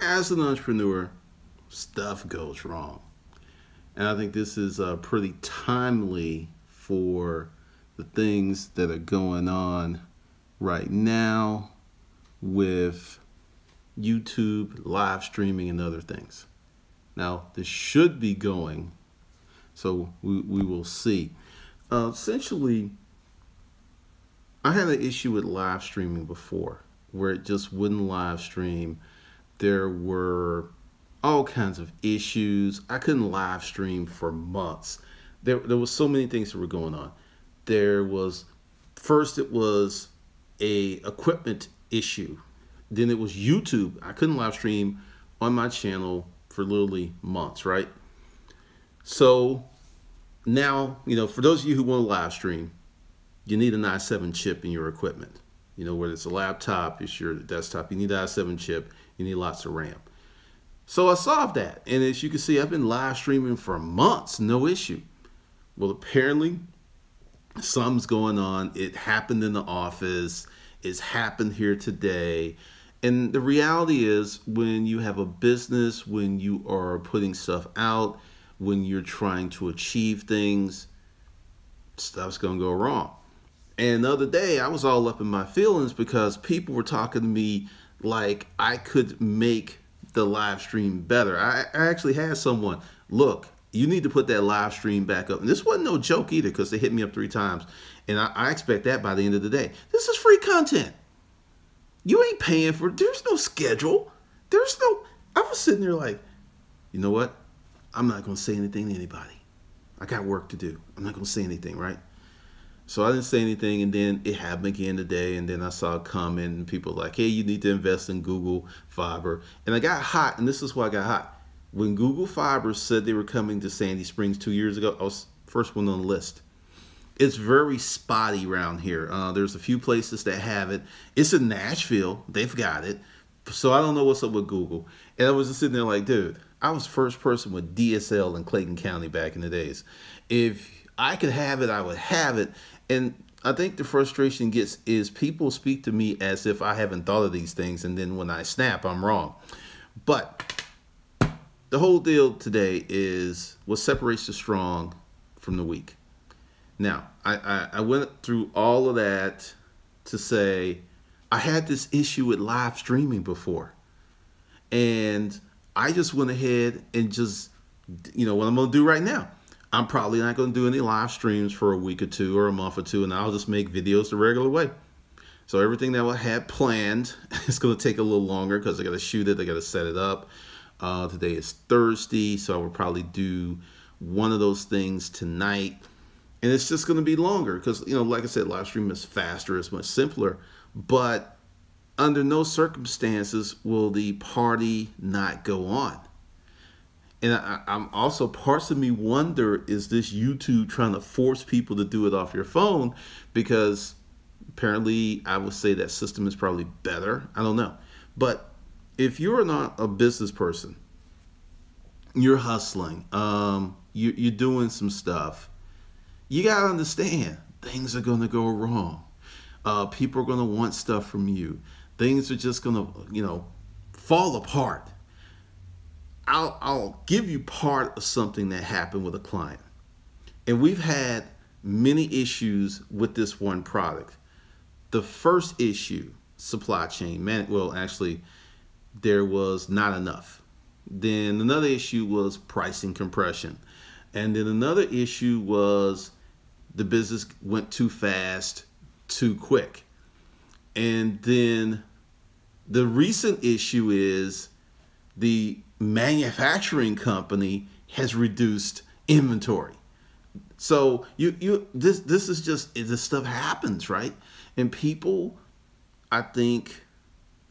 as an entrepreneur, stuff goes wrong. And I think this is pretty timely for the things that are going on right now with YouTube, live streaming, and other things. Now, this should be going, so we will see. Essentially, I had an issue with live streaming before, where it just wouldn't live stream. There were all kinds of issues. I couldn't live stream for months. There was so many things that were going on. There was, first it was a equipment issue. Then it was YouTube. I couldn't live stream on my channel for literally months, right? So now, for those of you who want to live stream, you need an i7 chip in your equipment. Whether it's a laptop, it's your desktop, you need an i7 chip, you need lots of RAM. So I solved that. And as you can see, I've been live streaming for months, no issue. Well, apparently something's going on. It happened in the office. It's happened here today. And the reality is, when you have a business, when you are putting stuff out, when you're trying to achieve things, stuff's going to go wrong. And the other day, I was all up in my feelings because people were talking to me like I could make the live stream better. I actually had someone, look, you need to put that live stream back up. And this wasn't no joke either, because they hit me up 3 times. And I expect that by the end of the day. This is free content. You ain't paying for it. There's no schedule. I was sitting there like, you know what? I'm not going to say anything to anybody. I got work to do. I'm not going to say anything, right? So I didn't say anything, and then it happened again today, and then I saw a comment, and people were like, hey, you need to invest in Google Fiber. And I got hot, and this is why I got hot. When Google Fiber said they were coming to Sandy Springs 2 years ago, I was the first one on the list. It's very spotty around here. There's a few places that have it. It's in Nashville. They've got it. So I don't know what's up with Google. And I was just sitting there like, dude, I was the first person with DSL in Clayton County back in the days. If I could have it, I would have it. And I think the frustration is people speak to me as if I haven't thought of these things, and then when I snap, I'm wrong. But the whole deal today is what separates the strong from the weak. Now, I went through all of that to say I had this issue with live streaming before. And I just went ahead and just, what I'm going to do right now. I'm probably not going to do any live streams for a week or two or a month or two, and I'll just make videos the regular way. So everything that I had planned is going to take a little longer because I got to shoot it. I got to set it up. Today is Thursday, so I will probably do one of those things tonight. And it's just going to be longer because, like I said, live stream is faster. It's much simpler. But under no circumstances will the party not go on. And I'm also, parts of me wonder, is this YouTube trying to force people to do it off your phone? Because apparently I would say that system is probably better. I don't know. But if you're not a business person, you're hustling, you're doing some stuff, you got to understand things are going to go wrong. People are going to want stuff from you. Things are just going to, fall apart. I'll give you part of something that happened with a client. And we've had many issues with this one product. The first issue, supply chain. Well, actually, there was not enough. Then another issue was pricing compression. And then another issue was the business went too fast, too quick. And then the recent issue is the manufacturing company has reduced inventory. So this is just, this stuff happens, right? And people, I think,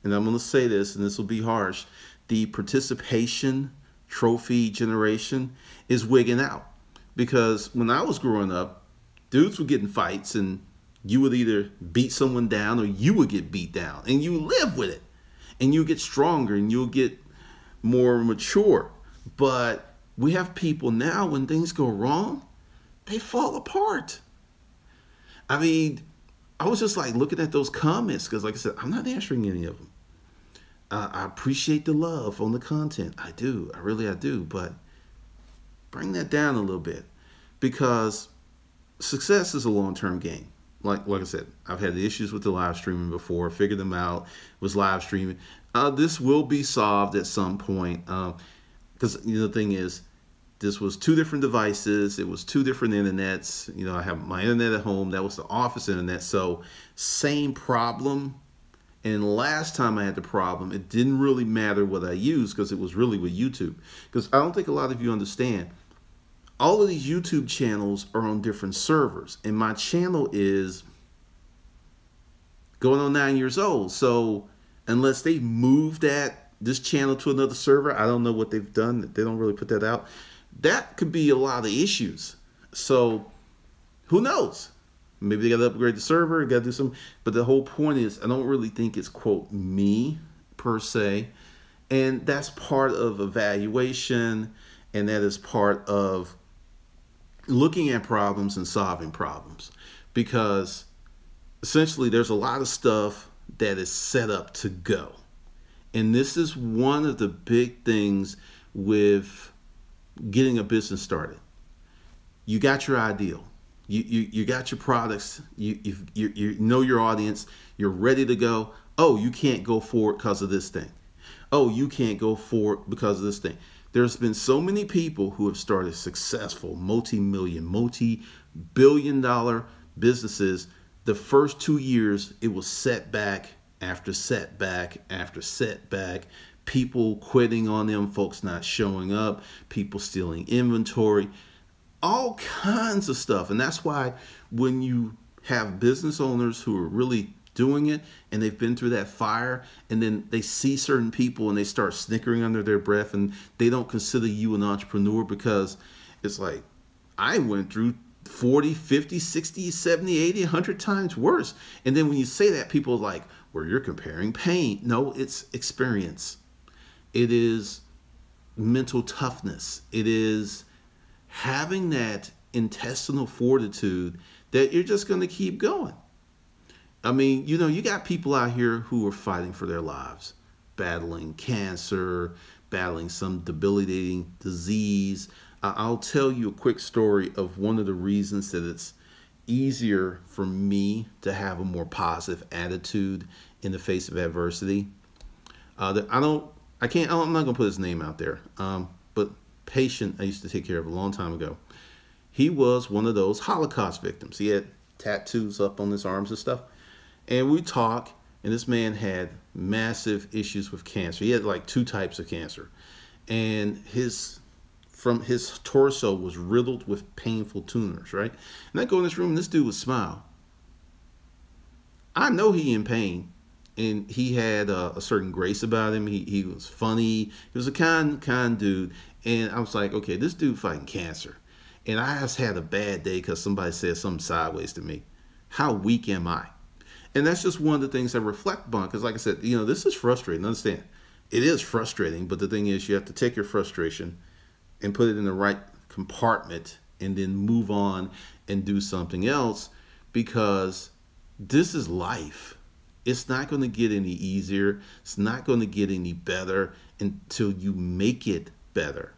and I'm going to say this, and this will be harsh, the participation trophy generation is wigging out. Because when I was growing up, dudes were getting fights, and you would either beat someone down or you would get beat down, and you live with it, and you get stronger, and you'll get more mature. But we have people now, when things go wrong, they fall apart. I mean, I was just like looking at those comments because, like I said, I'm not answering any of them. I appreciate the love on the content. I do. I do. But bring that down a little bit, because success is a long-term game. Like I said, I've had the issues with the live streaming before. Figured them out. Was live streaming. This will be solved at some point. Because the thing is, this was 2 different devices. It was 2 different internets. I have my internet at home. That was the office internet. So same problem. And last time I had the problem, it didn't really matter what I used, because it was really with YouTube. Because I don't think a lot of you understand, all of these YouTube channels are on different servers. And my channel is going on 9 years old. So unless they move this channel to another server, I don't know what they've done. They don't really put that out. That could be a lot of issues. So who knows? Maybe they got to upgrade the server, got to do something. But the whole point is, I don't really think it's, quote, me per se. And that's part of evaluation, and that is part of looking at problems and solving problems. Because essentially there's a lot of stuff that is set up to go. And this is one of the big things with getting a business started. You got your ideal. You got your products. You know your audience. You're ready to go. Oh, you can't go forward because of this thing. Oh, you can't go forward because of this thing. There's been so many people who have started successful, multi-million, multi-billion-dollar businesses. The first 2 years, it was setback after setback after setback. People quitting on them, folks not showing up, people stealing inventory, all kinds of stuff. And that's why when you have business owners who are really doing it and they've been through that fire, and then they see certain people and they start snickering under their breath, and they don't consider you an entrepreneur, because it's like, I went through 40, 50, 60, 70, 80, 100 times worse. And then when you say that, people are like, well, you're comparing pain. No, it's experience. It is mental toughness. It is having that intestinal fortitude that you're just going to keep going. I mean, you got people out here who are fighting for their lives, battling cancer, battling some debilitating disease. I'll tell you a quick story of one of the reasons that it's easier for me to have a more positive attitude in the face of adversity. I'm not going to put his name out there, but patient I used to take care of a long time ago. He was one of those Holocaust victims. He had tattoos up on his arms and stuff. And we talk, and this man had massive issues with cancer. He had like 2 types of cancer. And his torso was riddled with painful tumors, right? And I go in this room, and this dude would smile. I know he in pain, and he had a certain grace about him. He was funny. He was a kind dude. And I was like, okay, this dude fighting cancer. And I just had a bad day because somebody said something sideways to me. How weak am I? And that's just one of the things I reflect upon, because like I said, this is frustrating. Understand, it is frustrating, but the thing is, you have to take your frustration and put it in the right compartment and then move on and do something else, because this is life. It's not going to get any easier. It's not going to get any better until you make it better,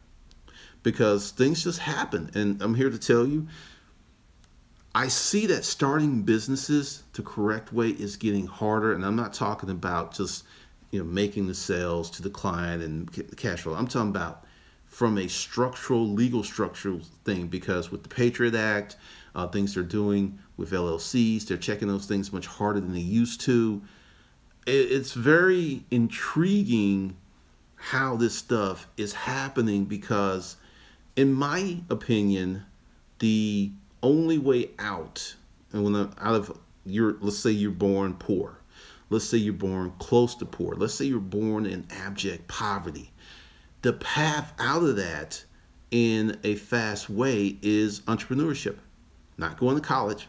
because things just happen. And I'm here to tell you, I see that starting businesses the correct way is getting harder. And I'm not talking about just, making the sales to the client and the cash flow. I'm talking about from a legal structural thing, because with the Patriot Act, things they're doing with LLCs, they're checking those things much harder than they used to. It's very intriguing how this stuff is happening, because in my opinion, the only way out, and let's say you're born poor, let's say you're born close to poor, let's say you're born in abject poverty, the path out of that in a fast way is entrepreneurship, not going to college.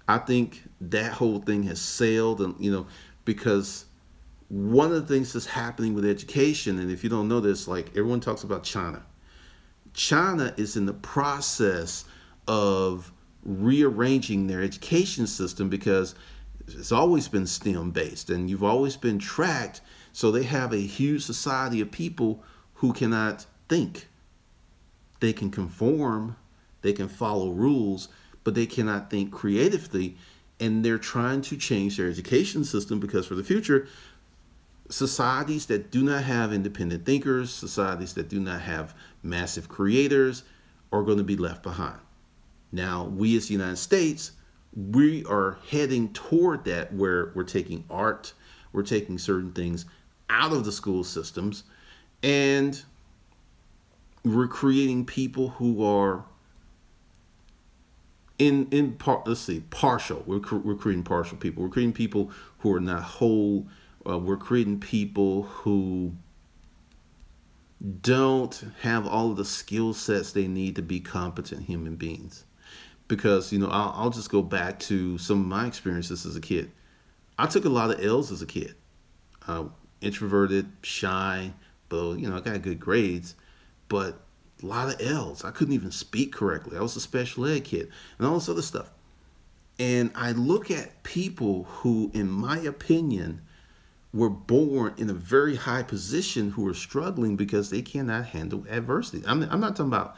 I think that whole thing has sailed, and because one of the things that's happening with education, and if you don't know this, like everyone talks about China. China is in the process of rearranging their education system, because It's always been STEM based, and you've always been tracked. So they have a huge society of people who cannot think. They can conform, they can follow rules, but they cannot think creatively. And they're trying to change their education system because for the future, societies that do not have independent thinkers, societies that do not have massive creators are going to be left behind. Now, we as the United States, we are heading toward that, where we're taking art, we're taking certain things out of the school systems, and we're creating people who are partial. We're creating partial people. We're creating people who are not whole. We're creating people who don't have all of the skill sets they need to be competent human beings. Because, you know, I'll just go back to some of my experiences as a kid. I took a lot of L's as a kid. Introverted, shy, but, you know, I got good grades. But a lot of L's. I couldn't even speak correctly. I was a special ed kid and all this other stuff. And I look at people who, in my opinion, were born in a very high position who are struggling because they cannot handle adversity. I'm not talking about,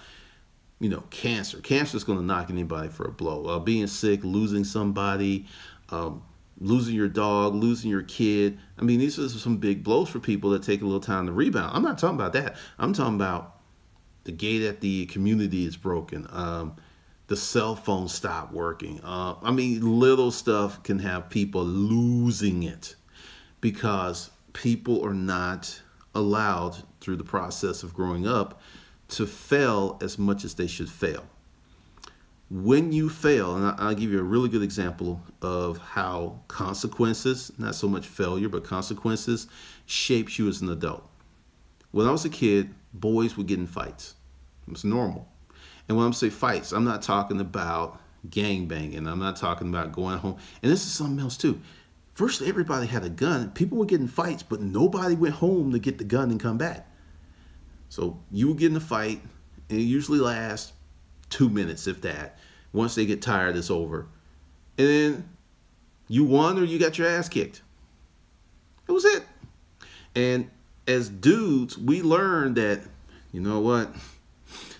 you know, cancer. Cancer is going to knock anybody for a blow. Being sick, losing somebody, losing your dog, losing your kid. I mean, these are some big blows for people that take a little time to rebound. I'm not talking about that. I'm talking about the gate at the community is broken. The cell phone stopped working. I mean, little stuff can have people losing it because people are not allowed through the process of growing up to fail as much as they should fail. When you fail, and I'll give you a really good example of how consequences, not so much failure, but consequences, shapes you as an adult. When I was a kid, boys would get in fights. It was normal. And when I'm saying fights, I'm not talking about gang banging. I'm not talking about going home. And this is something else too. First, everybody had a gun. People would get in fights, but nobody went home to get the gun and come back. So you would get in a fight, and it usually lasts 2 minutes, if that. Once they get tired, it's over. And then you won or you got your ass kicked. That was it. And as dudes, we learned that, you know what?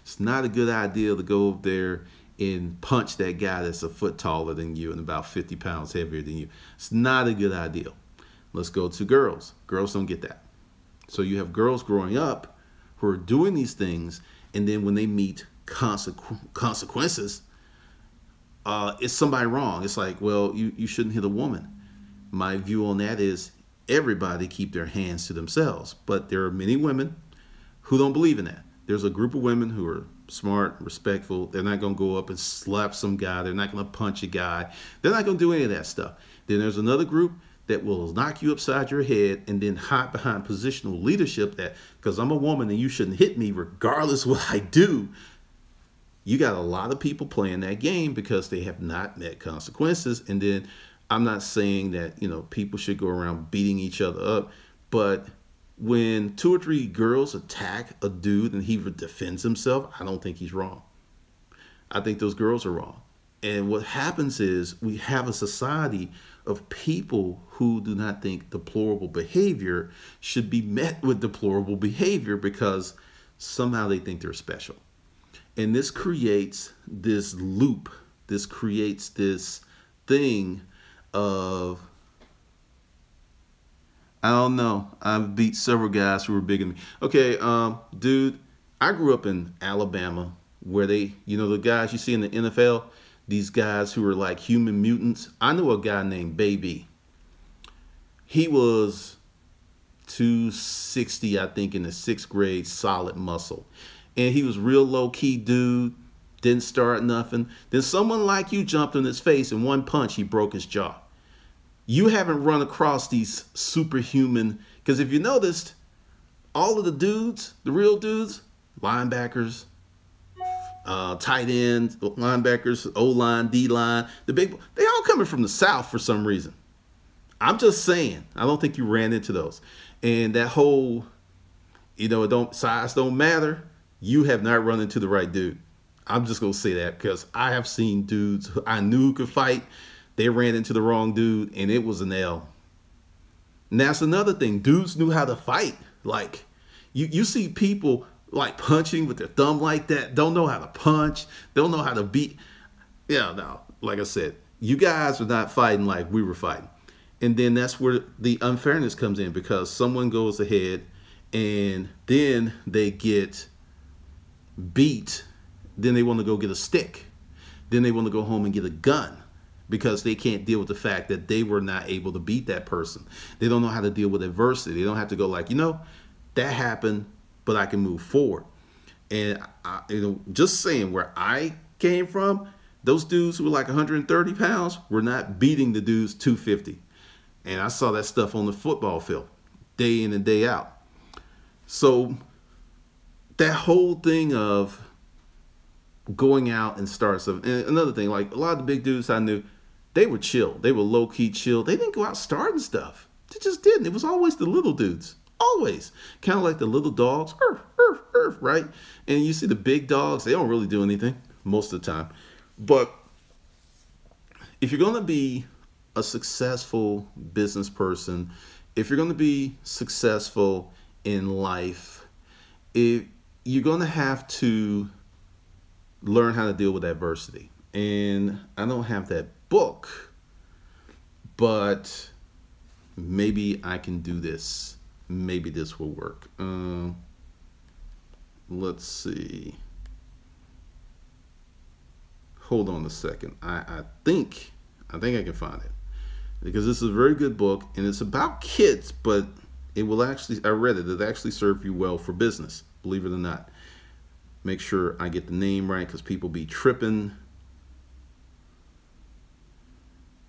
It's not a good idea to go up there and punch that guy that's a foot taller than you and about 50 pounds heavier than you. It's not a good idea. Let's go to girls. Girls don't get that. So you have girls growing up who are doing these things, and then when they meet consequences, it's somebody wrong. It's like, well, you shouldn't hit a woman. My view on that is everybody keep their hands to themselves, but there are many women who don't believe in that. There's a group of women who are smart, respectful. They're not going to go up and slap some guy. They're not going to punch a guy. They're not going to do any of that stuff. Then there's another group that will knock you upside your head and then hide behind positional leadership that, because I'm a woman and you shouldn't hit me regardless of what I do. You got a lot of people playing that game because they have not met consequences. And then I'm not saying that, you know, people should go around beating each other up, but when 2 or 3 girls attack a dude and he defends himself, I don't think he's wrong. I think those girls are wrong. And what happens is we have a society of people who do not think deplorable behavior should be met with deplorable behavior because somehow they think they're special. And this creates this loop. This creates this thing of, I don't know. I've beat several guys who were bigger than me. Okay, dude, I grew up in Alabama where they, you know, the guys you see in the NFL, these guys who are like human mutants. I knew a guy named Baby. He was 260, I think, in the 6th grade, solid muscle. And he was real low-key dude, didn't start nothing. Then someone like you jumped in his face, and one punch, he broke his jaw. You haven't run across these superhuman, because if you noticed, all of the dudes, the real dudes, linebackers, tight ends, linebackers, O-line, D-line, the big, they all coming from the South for some reason. I'm just saying, I don't think you ran into those. And that whole, you know, size don't matter. You have not run into the right dude. I'm just going to say that because I have seen dudes who I knew could fight They ran into the wrong dude, and it was an L. And that's another thing. Dudes knew how to fight. Like, you see people like punching with their thumb like that, don't know how to punch, don't know how to beat. Yeah, no, like I said, you guys are not fighting like we were fighting. And then that's where the unfairness comes in, because someone goes ahead and then they get beat. Then they want to go get a stick. Then they want to go home and get a gun, because they can't deal with the fact that they were not able to beat that person. They don't know how to deal with adversity. They don't have to go like, that happened, but I can move forward. And just saying, where I came from, those dudes who were like 130 pounds were not beating the dudes 250. And I saw that stuff on the football field day in and day out. So that whole thing of going out and start something. And another thing, like a lot of the big dudes I knew, they were chill. They were low-key chill. They didn't go out starting stuff. They just didn't. It was always the little dudes. Always. Kind of like the little dogs. Right? And you see the big dogs, they don't really do anything most of the time. But if you're going to be a successful business person, if you're going to be successful in life, you're going to have to learn how to deal with adversity. And I don't have that book, but maybe I can do this. Maybe this will work. Let's see. Hold on a second. I think I can find it, because this is a very good book, and it's about kids, but it will actually, I read it, it actually serve you well for business, believe it or not. Make sure I get the name right, because people be tripping.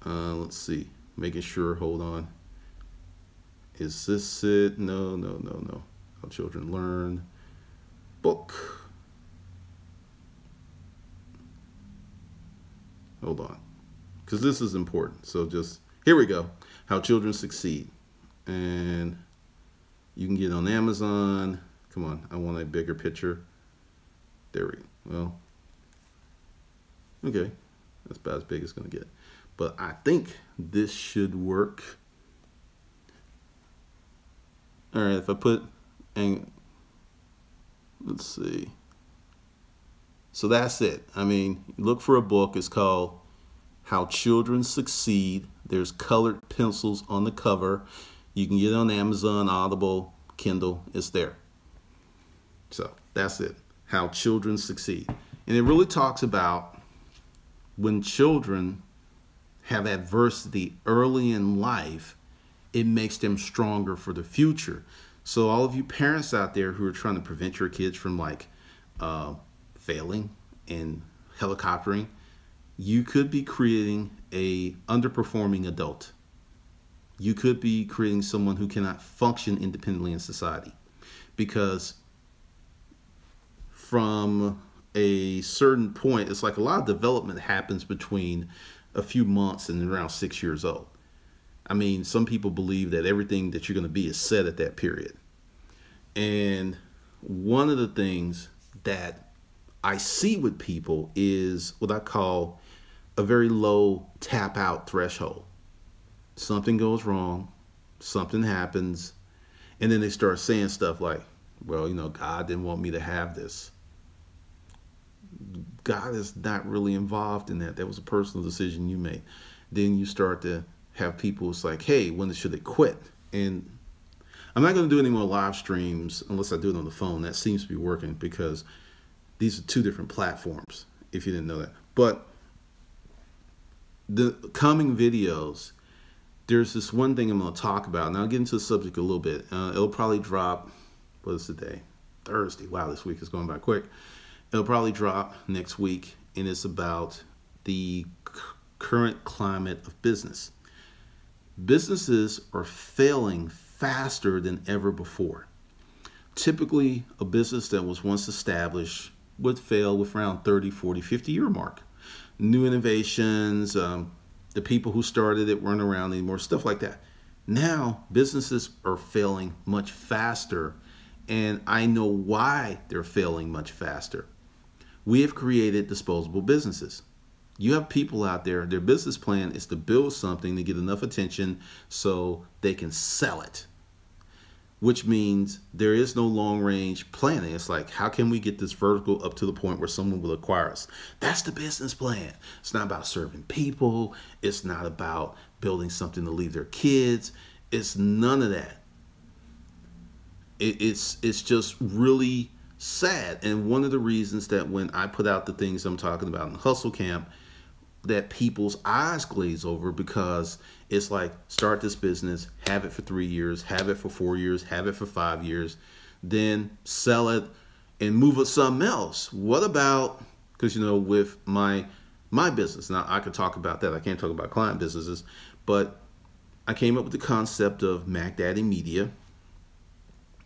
Let's see. Making sure, hold on. Is this it? No. How Children Learn. Book. Hold on. Because this is important. So just, here we go. How Children Succeed. And you can get it on Amazon. Come on, I want a bigger picture. There we go. Well, okay. That's about as big as it's going to get. But I think this should work. All right, if I put, and let's see. So that's it. I mean, look for a book. It's called How Children Succeed. There's colored pencils on the cover. You can get it on Amazon, Audible, Kindle. It's there. So that's it. How Children Succeed. And it really talks about when children have adversity early in life, it makes them stronger for the future. So all of you parents out there who are trying to prevent your kids from like failing and helicoptering, you could be creating a underperforming adult. You could be creating someone who cannot function independently in society, because from a certain point, it's like a lot of development happens between a few months and around 6 years old. I mean, some people believe that everything that you're going to be is set at that period. And one of the things that I see with people is what I call a very low tap out threshold. Something goes wrong, something happens, and then they start saying stuff like, well, God didn't want me to have this. God is not really involved in that. That was a personal decision you made. Then you start to have people, it's like, hey, when should they quit? And I'm not going to do any more live streams unless I do it on the phone. That seems to be working, because these are two different platforms, if you didn't know that. But the coming videos, there's this one thing I'm going to talk about, and I'll get into the subject a little bit. It'll probably drop, what is today? Thursday. Wow, this week is going by quick. It'll probably drop next week, and it's about the current climate of business. Businesses are failing faster than ever before. Typically, a business that was once established would fail with around 30, 40, 50-year mark. New innovations, the people who started it weren't around anymore, stuff like that. Now, businesses are failing much faster, and I know why they're failing much faster. We have created disposable businesses. You have people out there, their business plan is to build something to get enough attention so they can sell it, which means there is no long range planning. It's like, how can we get this vertical up to the point where someone will acquire us? That's the business plan. It's not about serving people. It's not about building something to leave their kids. It's none of that. It's just really sad. And one of the reasons that when I put out the things I'm talking about in Hustle Camp, that people's eyes glaze over, because it's like, start this business, have it for 3 years, have it for 4 years, have it for 5 years, then sell it and move it to something else. What about, because with my business, now I could talk about that. I can't talk about client businesses, but I came up with the concept of Mac Daddy Media,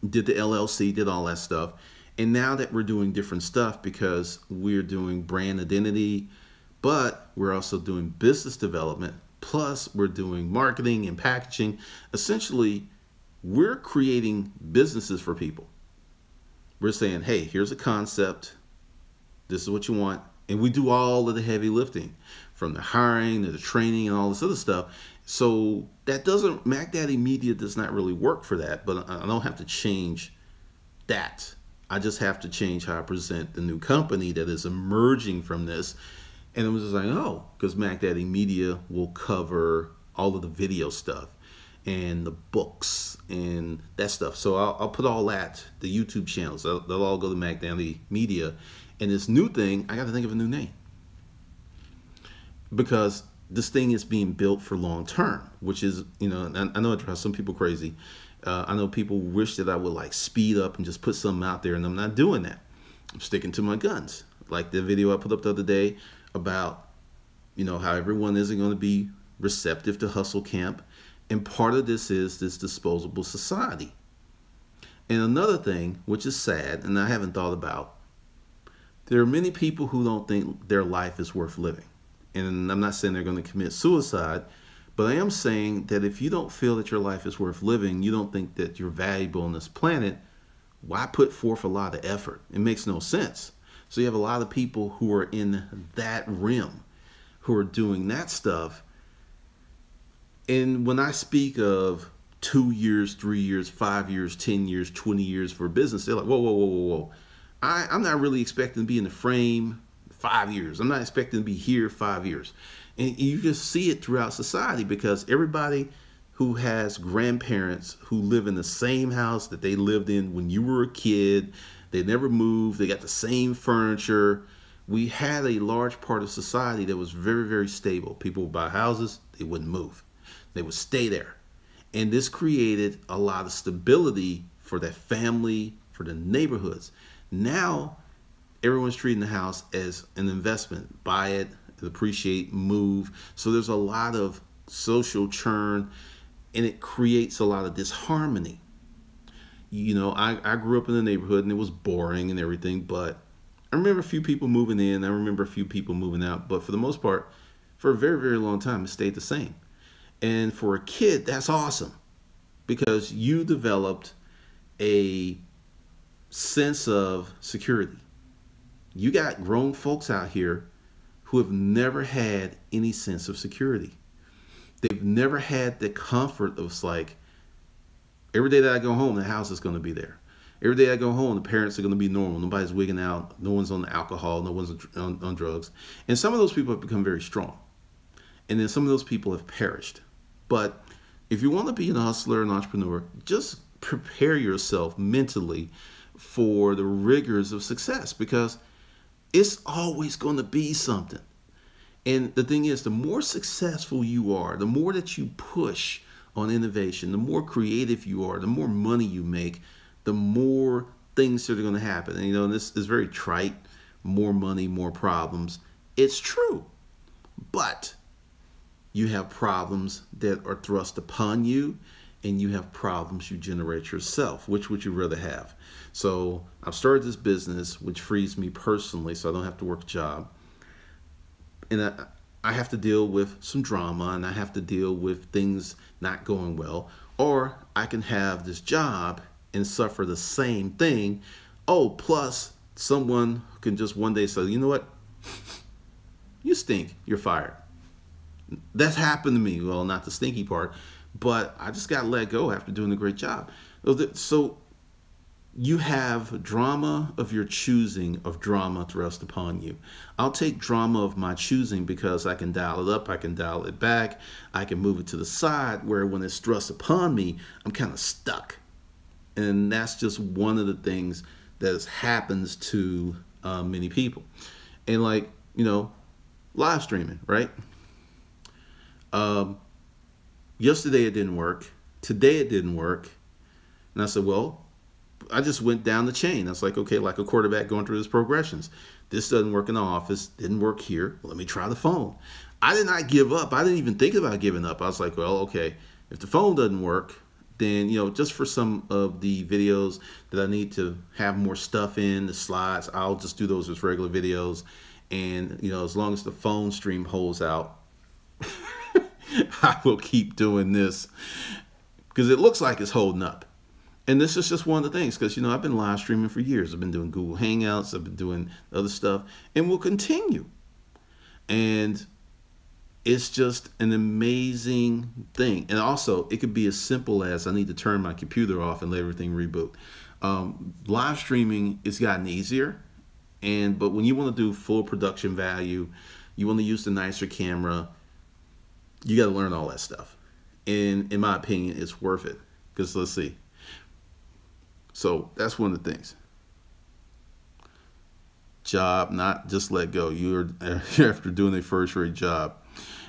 did the LLC, did all that stuff. And now that we're doing different stuff, because we're doing brand identity, but we're also doing business development, plus we're doing marketing and packaging. Essentially, we're creating businesses for people. We're saying, hey, here's a concept. This is what you want. And we do all of the heavy lifting, from the hiring to the training and all this other stuff. So that doesn't, Mac Daddy Media does not really work for that, but I don't have to change that. I just have to change how I present the new company that is emerging from this. And it was just like, oh, because Mac Daddy Media will cover all of the video stuff and the books and that stuff. So I'll put all that, the YouTube channels, they'll all go to Mac Daddy Media. And this new thing, I got to think of a new name, because this thing is being built for long term, which is, I know it drives some people crazy. I know people wish that I would like speed up and just put something out there, and I'm not doing that. I'm sticking to my guns. Like the video I put up the other day about, how everyone isn't going to be receptive to Hustle Camp. And part of this is this disposable society. And another thing, which is sad, and I haven't thought about, there are many people who don't think their life is worth living. And I'm not saying they're going to commit suicide, but I am saying that if you don't feel that your life is worth living, you don't think that you're valuable on this planet, why put forth a lot of effort? It makes no sense. So you have a lot of people who are in that realm, who are doing that stuff. And when I speak of 2 years, 3 years, 5 years, 10 years, 20 years for business, they're like, whoa, whoa, whoa, whoa, whoa. I'm not really expecting to be in the frame 5 years. I'm not expecting to be here 5 years. And you just see it throughout society, because everybody who has grandparents who live in the same house that they lived in when you were a kid, they never moved, they got the same furniture. We had a large part of society that was very, very stable. People would buy houses, they wouldn't move. They would stay there. And this created a lot of stability for that family, for the neighborhoods. Now, everyone's treating the house as an investment. Buy it, appreciate, move. So there's a lot of social churn, and it creates a lot of disharmony. I grew up in the neighborhood, and it was boring and everything, but I remember a few people moving in. I remember a few people moving out. But for the most part, for a very, very long time, it stayed the same. And for a kid, that's awesome, because you developed a sense of security. You got grown folks out here who have never had any sense of security. They've never had the comfort of like, every day that I go home, the house is going to be there. Every day I go home, the parents are going to be normal. Nobody's wigging out. No one's on alcohol. No one's on drugs. And some of those people have become very strong. And then some of those people have perished. But if you want to be an hustler, an entrepreneur, just prepare yourself mentally for the rigors of success, because it's always going to be something. And the thing is, the more successful you are, the more that you push on innovation, the more creative you are, the more money you make, the more things that are going to happen. And this is very trite. More money, more problems. It's true. But you have problems that are thrust upon you, and you have problems you generate yourself. Which would you rather have? So I've started this business, which frees me personally, so I don't have to work a job. And I have to deal with some drama, and I have to deal with things not going well. Or I can have this job and suffer the same thing. Oh, plus someone can just one day say, you know what? you stink, you're fired. That's happened to me. Well, not the stinky part, but I just got let go after doing a great job. So you have drama of your choosing of drama thrust upon you. I'll take drama of my choosing because I can dial it up, I can dial it back, I can move it to the side, where when it's thrust upon me, I'm kind of stuck. And that's just one of the things that happens to many people. And like, live streaming, right? Yesterday it didn't work. Today it didn't work. And I said, well, I just went down the chain. I was like, okay, like a quarterback going through his progressions. This doesn't work in the office, didn't work here. Let me try the phone. I did not give up. I didn't even think about giving up. I was like, well, okay, if the phone doesn't work, then, just for some of the videos that I need to have more stuff in, the slides, I'll just do those as regular videos. And, as long as the phone stream holds out, I will keep doing this because it looks like it's holding up. And this is just one of the things, because, I've been live streaming for years. I've been doing Google Hangouts. I've been doing other stuff, and we'll continue. And it's just an amazing thing. And also, it could be as simple as I need to turn my computer off and let everything reboot. Live streaming has gotten easier. But when you want to do full production value, you want to use the nicer camera, you got to learn all that stuff. And in my opinion, it's worth it. Because let's see. So that's one of the things. Job, not just let go. You're after doing a first-rate job.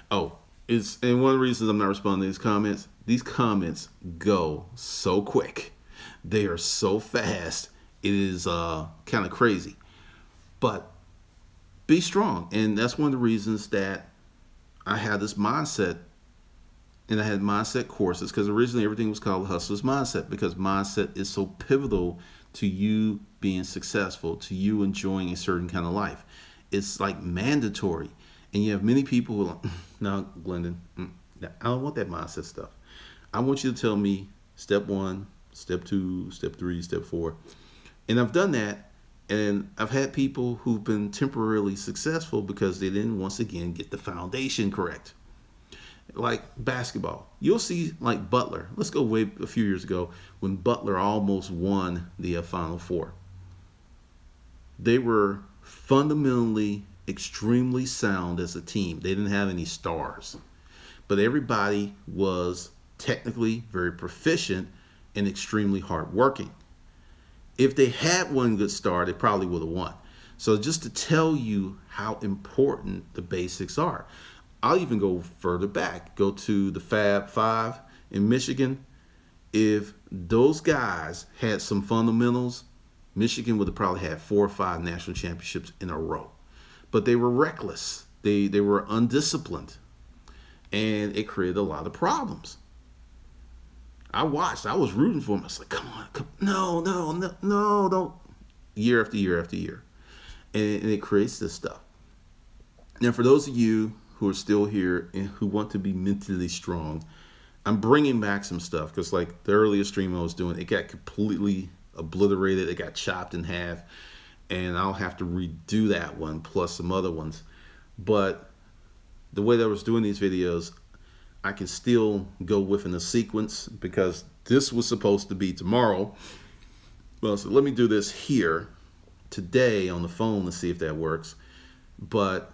Oh, and one of the reasons I'm not responding to these comments go so quick. They are so fast. It is kind of crazy. But be strong. And that's one of the reasons that I had this mindset. And I had mindset courses, because originally everything was called Hustler's Mindset, because mindset is so pivotal to you being successful, to you enjoying a certain kind of life. It's like mandatory. And you have many people who are like, no, Glendon, I don't want that mindset stuff. I want you to tell me step 1, step 2, step 3, step 4. And I've done that. And I've had people who've been temporarily successful because they didn't, once again, get the foundation correct. Like basketball, you'll see like Butler. Let's go way a few years ago when Butler almost won the Final Four. They were fundamentally extremely sound as a team. They didn't have any stars, but everybody was technically very proficient and extremely hardworking. If they had one good star, they probably would have won. So just to tell you how important the basics are. I'll even go further back, go to the Fab Five in Michigan. If those guys had some fundamentals, Michigan would have probably had 4 or 5 national championships in a row. But they were reckless. They were undisciplined. And it created a lot of problems. I watched. I was rooting for them. I was like, come on. No, don't. Year after year after year. And it creates this stuff. Now, for those of you who are still here and who want to be mentally strong, I'm bringing back some stuff, because like the earlier stream I was doing, it got completely obliterated. It got chopped in half, and I'll have to redo that one plus some other ones. But the way that I was doing these videos, I can still go within a sequence, because this was supposed to be tomorrow. Well, so let me do this here today on the phone to see if that works. But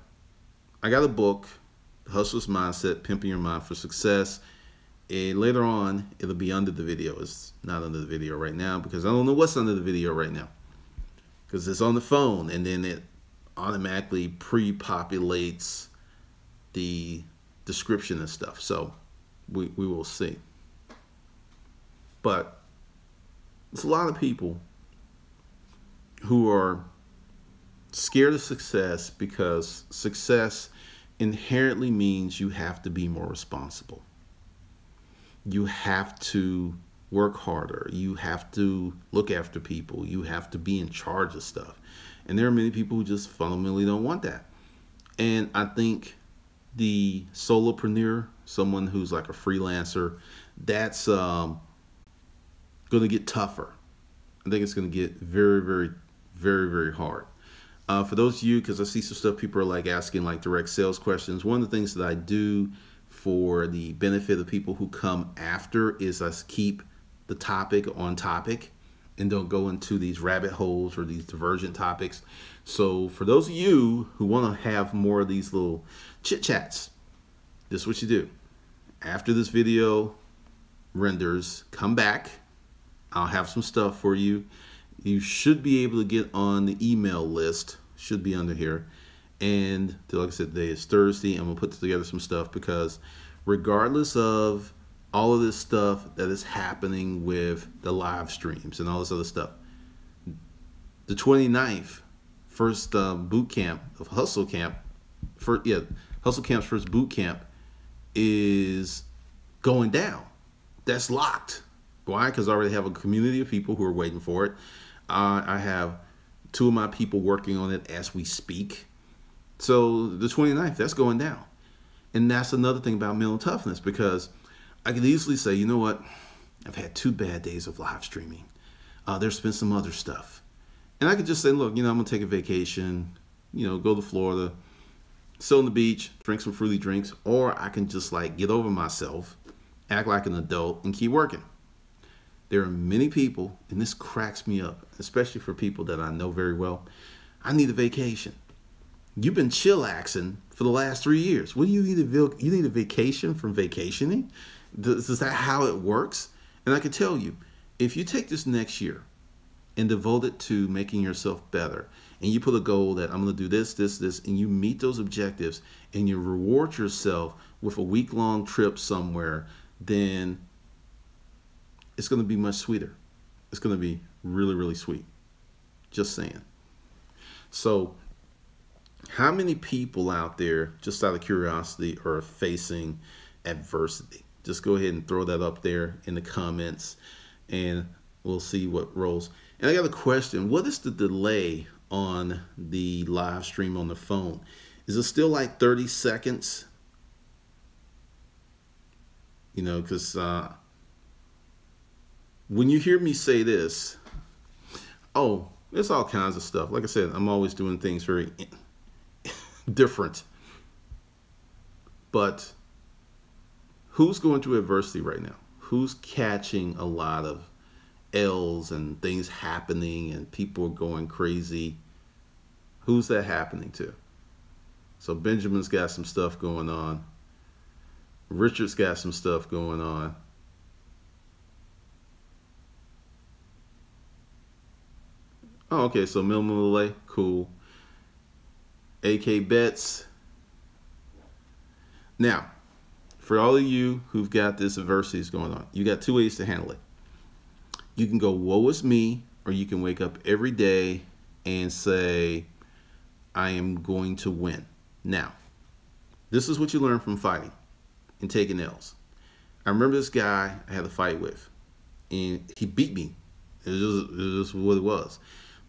I got a book, Hustler's Mindset, Pimping Your Mind for Success. And later on, it'll be under the video. It's not under the video right now because I don't know what's under the video right now, because it's on the phone, and then it automatically pre-populates the description and stuff. So we will see. But there's a lot of people who are scared of success because success inherently means you have to be more responsible. You have to work harder. You have to look after people. You have to be in charge of stuff. And there are many people who just fundamentally don't want that. And I think the solopreneur, someone who's like a freelancer, that's going to get tougher. I think it's going to get very, very, very, very hard. For those of you, because I see some stuff people are like asking like direct sales questions, one of the things that I do for the benefit of people who come after is I keep the topic on topic and don't go into these rabbit holes or these divergent topics. So for those of you who want to have more of these little chit chats, this is what you do. After this video renders, come back. I'll have some stuff for you. You should be able to get on the email list, should be under here. And like I said, today is Thursday. I'm gonna put together some stuff because regardless of all of this stuff that is happening with the live streams and all this other stuff, the 29th, first boot camp of Hustle Camp, Hustle Camp's first boot camp is going down. That's locked. Why? Because I already have a community of people who are waiting for it. I have 2 of my people working on it as we speak. So the 29th, that's going down. And that's another thing about mental toughness, because I could easily say, you know what? I've had 2 bad days of live streaming. There's been some other stuff. And I could just say, look, I'm going to take a vacation, go to Florida, sit on the beach, drink some fruity drinks, or I can just like get over myself, act like an adult, and keep working. There are many people, and this cracks me up, especially for people that I know very well. I need a vacation. You've been chillaxing for the last 3 years. What do you need? You need a vacation from vacationing? Is that how it works? And I can tell you, if you take this next year and devote it to making yourself better, and you put a goal that I'm going to do this, this, this, and you meet those objectives, and you reward yourself with a week-long trip somewhere, then it's going to be much sweeter. It's going to be really, really sweet. Just saying. So how many people out there, just out of curiosity, are facing adversity? Just go ahead and throw that up there in the comments and we'll see what rolls. And I got a question. What is the delay on the live stream on the phone? Is it still like 30 seconds? Because when you hear me say this, oh, there's all kinds of stuff. Like I said, I'm always doing things very different. But who's going through adversity right now? Who's catching a lot of L's and things happening and people are going crazy? Who's that happening to? So Benjamin's got some stuff going on. Richard's got some stuff going on. Oh, okay, so minimal delay, cool. AK bets. Now, for all of you who've got this adversities going on, you got 2 ways to handle it. You can go, woe is me, or you can wake up every day and say, I am going to win. Now, this is what you learn from fighting and taking L's. I remember this guy I had a fight with, and he beat me. It was just what it was.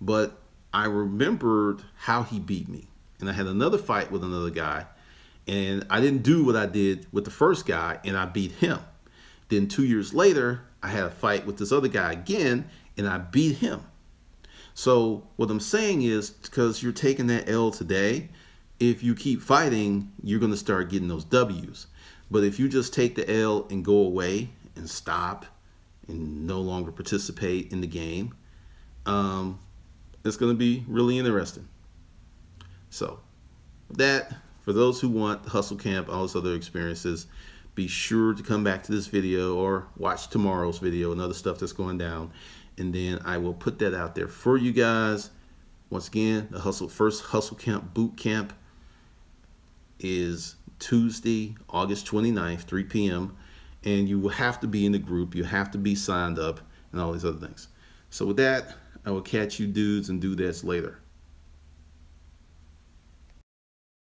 But I remembered how he beat me. And I had another fight with another guy, and I didn't do what I did with the first guy, and I beat him. Then 2 years later, I had a fight with this other guy again, and I beat him. So what I'm saying is, because you're taking that L today, if you keep fighting, you're going to start getting those W's. But if you just take the L and go away and stop and no longer participate in the game, it's going to be really interesting. So that, for those who want Hustle Camp, all those other experiences, be sure to come back to this video or watch tomorrow's video and other stuff that's going down. And then I will put that out there for you guys. Once again, the first Hustle Camp boot camp is Tuesday, August 29th, 3 p.m. And you will have to be in the group. You have to be signed up and all these other things. So with that, I will catch you dudes and dudettes later.